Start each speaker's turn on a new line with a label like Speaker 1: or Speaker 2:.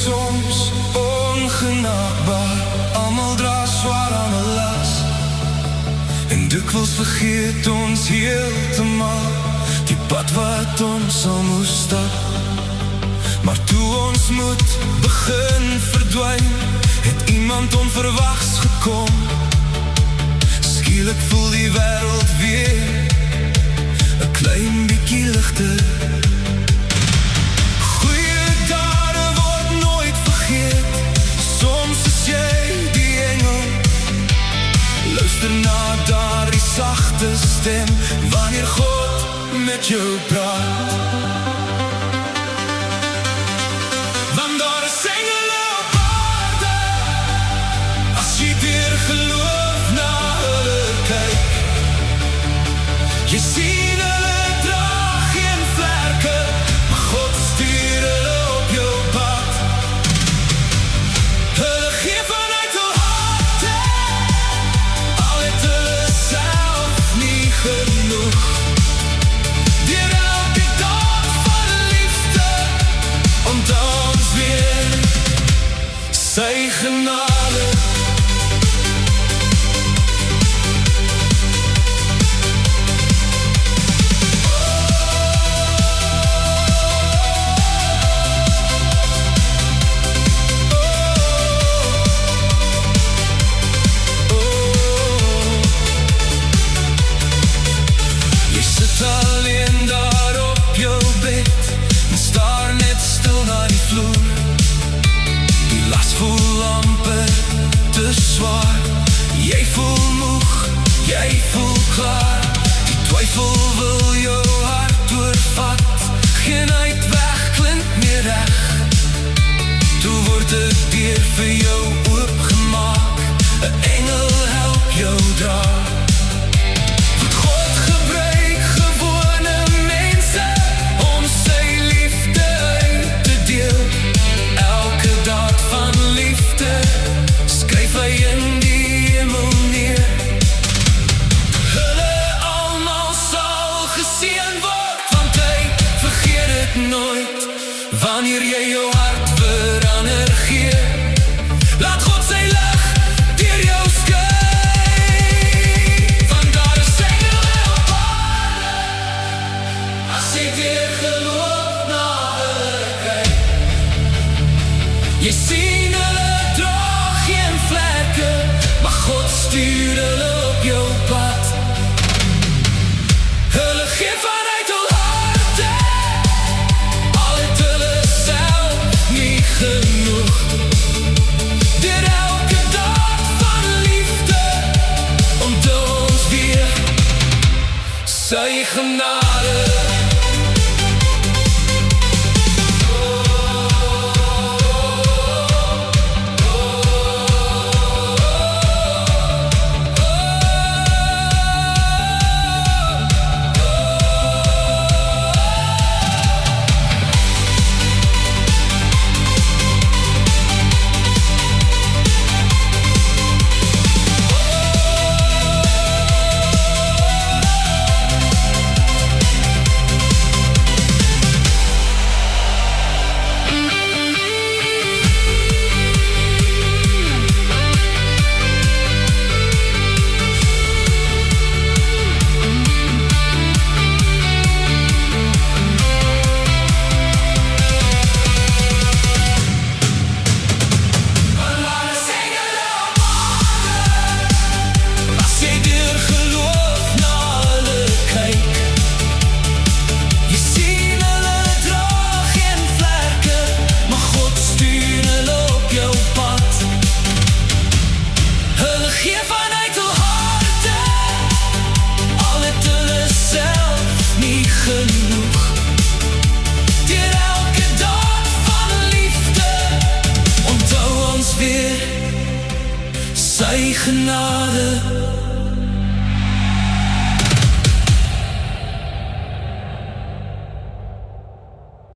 Speaker 1: Soms ongenaakbaar, almal dra swaar aan 'n las. En dikwels vergeet ons heeltemal die pad wat ons sal moes stap. Maar toe ons moed begin verdwyn, het iemand onverwags gekom. Skielik voel die wêreld weer 'n klein bietjie ligter. Soms is jy die engel, luister na daardie sagte stem, wanneer God met jou praat. Want daar is engele op aarde, as jy deur geloof na hulle kyk. Jy sien hulle dra geen vlerke, maar God stuur hulle op jou pad. Sy genade. Jy sit alleen daar op jou bed en staar net stil na die vloer. Las voel amper te swaar, jy voel moeg, jy voel klaar. Die twyfel wil jou hart oorvat, geen uitweg klink meer reg. Toe word het deur vir jou oopgemaak, 'n engel help jou dra. Want God gebruik gewone mense om sy liefde uit te deel. Elke daad van liefde skryf hy in die hemel neer. Hulle almal sal geseën word, want hy vergeet dit nooit. Wanneer jy jou hart verander gee, laat God sy lig deur jou skyn. Want daar is engele op aarde, as jy weer geloof na hulle kyk. Jy sien hulle dra geen vlerke, maar God stuur hulle op jou pad. Hulle gee vanuit hul harte, al het hulle self nie genoeg. Deur elke daad van liefde onthou ons weer sy genade. Sy genade